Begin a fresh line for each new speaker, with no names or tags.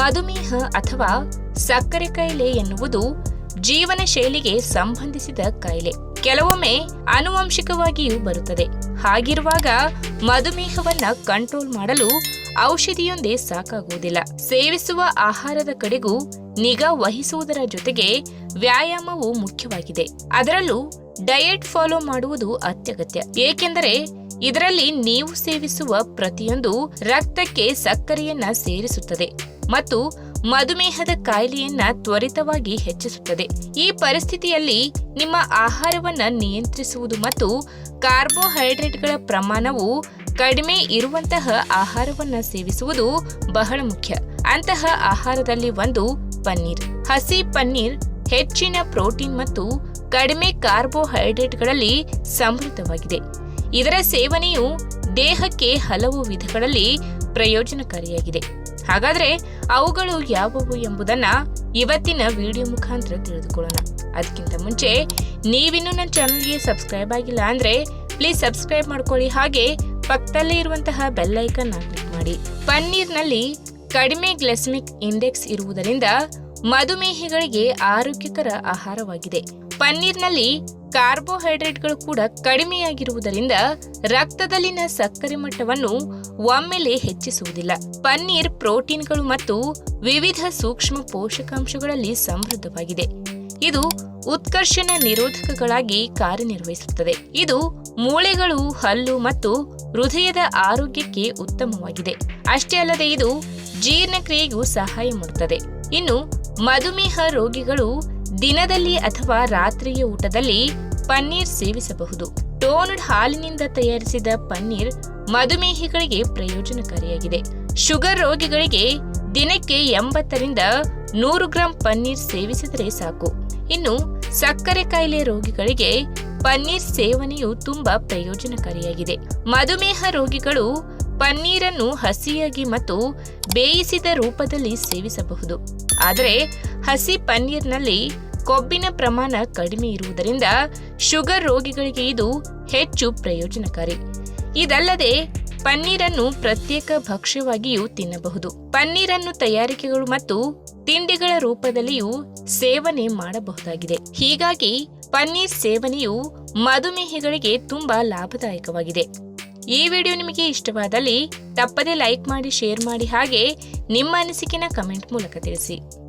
ಮಧುಮೇಹ ಅಥವಾ ಸಕ್ಕರೆ ಕಾಯಿಲೆ ಎನ್ನುವುದು ಜೀವನ ಶೈಲಿಗೆ ಸಂಬಂಧಿಸಿದ ಕಾಯಿಲೆ. ಕೆಲವೊಮ್ಮೆ ಆನುವಂಶಿಕವಾಗಿಯೂ ಬರುತ್ತದೆ. ಹಾಗಿರುವಾಗ ಮಧುಮೇಹವನ್ನ ಕಂಟ್ರೋಲ್ ಮಾಡಲು ಔಷಧಿಯೊಂದೇ ಸಾಕಾಗುವುದಿಲ್ಲ. ಸೇವಿಸುವ ಆಹಾರದ ಕಡೆಗೂ ನಿಗಾ ವಹಿಸುವುದರ ಜೊತೆಗೆ ವ್ಯಾಯಾಮವು ಮುಖ್ಯವಾಗಿದೆ. ಅದರಲ್ಲೂ ಡಯಟ್ ಫಾಲೋ ಮಾಡುವುದು ಅತ್ಯಗತ್ಯ. ಏಕೆಂದರೆ ಇದರಲ್ಲಿ ನೀವು ಸೇವಿಸುವ ಪ್ರತಿಯೊಂದು ರಕ್ತಕ್ಕೆ ಸಕ್ಕರೆಯನ್ನ ಸೇರಿಸುತ್ತದೆ ಮತ್ತು ಮಧುಮೇಹದ ಕಾಯಿಲೆಯನ್ನ ತ್ವರಿತವಾಗಿ ಹೆಚ್ಚಿಸುತ್ತದೆ. ಈ ಪರಿಸ್ಥಿತಿಯಲ್ಲಿ ನಿಮ್ಮ ಆಹಾರವನ್ನ ನಿಯಂತ್ರಿಸುವುದು ಮತ್ತು ಕಾರ್ಬೋಹೈಡ್ರೇಟ್ಗಳ ಪ್ರಮಾಣವು ಕಡಿಮೆ ಇರುವಂತಹ ಆಹಾರವನ್ನ ಸೇವಿಸುವುದು ಬಹಳ ಮುಖ್ಯ. ಅಂತಹ ಆಹಾರದಲ್ಲಿ ಒಂದು ಪನ್ನೀರ್. ಹಸಿ ಪನ್ನೀರ್ ಹೆಚ್ಚಿನ ಪ್ರೋಟೀನ್ ಮತ್ತು ಕಡಿಮೆ ಕಾರ್ಬೋಹೈಡ್ರೇಟ್ಗಳಲ್ಲಿ ಸಮೃದ್ಧವಾಗಿದೆ. ಇದರ ಸೇವನೆಯು ದೇಹಕ್ಕೆ ಹಲವು ವಿಧಗಳಲ್ಲಿ ಪ್ರಯೋಜನಕಾರಿಯಾಗಿದೆ. ಹಾಗಾದ್ರೆ ಅವುಗಳು ಯಾವುವು ಎಂಬುದನ್ನ ಇವತ್ತಿನ ವಿಡಿಯೋ ಮುಖಾಂತರ ತಿಳಿದುಕೊಳ್ಳೋಣ. ಅದಕ್ಕಿಂತ ಮುಂಚೆ ನೀವಿನ್ನೂ ನನ್ನ ಚಾನಲ್ಗೆ ಸಬ್ಸ್ಕ್ರೈಬ್ ಆಗಿಲ್ಲ ಅಂದ್ರೆ ಪ್ಲೀಸ್ ಸಬ್ಸ್ಕ್ರೈಬ್ ಮಾಡ್ಕೊಳ್ಳಿ. ಹಾಗೆ ಪಕ್ಕದಲ್ಲೇ ಇರುವಂತಹ ಬೆಲ್ ಐಕಾನ್ ಕ್ಲಿಕ್ ಮಾಡಿ. ಪನ್ನೀರ್ನಲ್ಲಿ ಕಡಿಮೆ ಗ್ಲೈಸೆಮಿಕ್ ಇಂಡೆಕ್ಸ್ ಇರುವುದರಿಂದ ಮಧುಮೇಹಿಗಳಿಗೆ ಆರೋಗ್ಯಕರ ಆಹಾರವಾಗಿದೆ. ಪನ್ನೀರ್ನಲ್ಲಿ ಕಾರ್ಬೋಹೈಡ್ರೇಟ್ಗಳು ಕೂಡ ಕಡಿಮೆಯಾಗಿರುವುದರಿಂದ ರಕ್ತದಲ್ಲಿನ ಸಕ್ಕರೆ ಮಟ್ಟವನ್ನು ಒಮ್ಮೆಲೆ ಹೆಚ್ಚಿಸುವುದಿಲ್ಲ. ಪನ್ನೀರ್ ಪ್ರೋಟೀನ್ಗಳು ಮತ್ತು ವಿವಿಧ ಸೂಕ್ಷ್ಮ ಪೋಷಕಾಂಶಗಳಲ್ಲಿ ಸಮೃದ್ಧವಾಗಿದೆ. ಇದು ಉತ್ಕರ್ಷಣ ನಿರೋಧಕಗಳಾಗಿ ಕಾರ್ಯನಿರ್ವಹಿಸುತ್ತದೆ. ಇದು ಮೂಳೆಗಳು, ಹಲ್ಲು ಮತ್ತು ಹೃದಯದ ಆರೋಗ್ಯಕ್ಕೆ ಉತ್ತಮವಾಗಿದೆ. ಅಷ್ಟೇ ಅಲ್ಲದೆ ಇದು ಜೀರ್ಣಕ್ರಿಯೆಗೂ ಸಹಾಯ ಮಾಡುತ್ತದೆ. ಇನ್ನು ಮಧುಮೇಹ ರೋಗಿಗಳು ದಿನದಲ್ಲಿ ಅಥವಾ ರಾತ್ರಿಯ ಊಟದಲ್ಲಿ ಪನ್ನೀರ್ ಸೇವಿಸಬಹುದು. ಟೋನ್ಡ್ ಹಾಲಿನಿಂದ ತಯಾರಿಸಿದ ಪನ್ನೀರ್ ಮಧುಮೇಹಿಗಳಿಗೆ ಪ್ರಯೋಜನಕಾರಿಯಾಗಿದೆ. ಶುಗರ್ ರೋಗಿಗಳಿಗೆ ದಿನಕ್ಕೆ 80 ರಿಂದ 100 ಗ್ರಾಂ ಪನ್ನೀರ್ ಸೇವಿಸಿದರೆ ಸಾಕು. ಇನ್ನು ಸಕ್ಕರೆ ಕಾಯಿಲೆ ರೋಗಿಗಳಿಗೆ ಪನ್ನೀರ್ ಸೇವನೆಯು ತುಂಬಾ ಪ್ರಯೋಜನಕಾರಿಯಾಗಿದೆ. ಮಧುಮೇಹ ರೋಗಿಗಳು ಪನ್ನೀರನ್ನು ಹಸಿಯಾಗಿ ಮತ್ತು ಬೇಯಿಸಿದ ರೂಪದಲ್ಲಿ ಸೇವಿಸಬಹುದು. ಆದರೆ ಹಸಿ ಪನ್ನೀರ್ನಲ್ಲಿ ಕೊಬ್ಬಿನ ಪ್ರಮಾಣ ಕಡಿಮೆ ಇರುವುದರಿಂದ ಶುಗರ್ ರೋಗಿಗಳಿಗೆ ಇದು ಹೆಚ್ಚು ಪ್ರಯೋಜನಕಾರಿ. ಇದಲ್ಲದೆ ಪನ್ನೀರನ್ನು ಪ್ರತ್ಯೇಕ ಭಕ್ಷ್ಯವಾಗಿಯೂ ತಿನ್ನಬಹುದು. ಪನ್ನೀರನ್ನು ತಯಾರಿಕೆಗಳು ಮತ್ತು ತಿಂಡಿಗಳ ರೂಪದಲ್ಲಿಯೂ ಸೇವನೆ ಮಾಡಬಹುದಾಗಿದೆ. ಹೀಗಾಗಿ ಪನ್ನೀರ್ ಸೇವನೆಯು ಮಧುಮೇಹಿಗಳಿಗೆ ತುಂಬಾ ಲಾಭದಾಯಕವಾಗಿದೆ. ಈ ವಿಡಿಯೋ ನಿಮಗೆ ಇಷ್ಟವಾದಲ್ಲಿ ತಪ್ಪದೇ ಲೈಕ್ ಮಾಡಿ, ಶೇರ್ ಮಾಡಿ, ಹಾಗೆ ನಿಮ್ಮ ಅನಿಸಿಕೆನ ಕಮೆಂಟ್ ಮೂಲಕ ತಿಳಿಸಿ.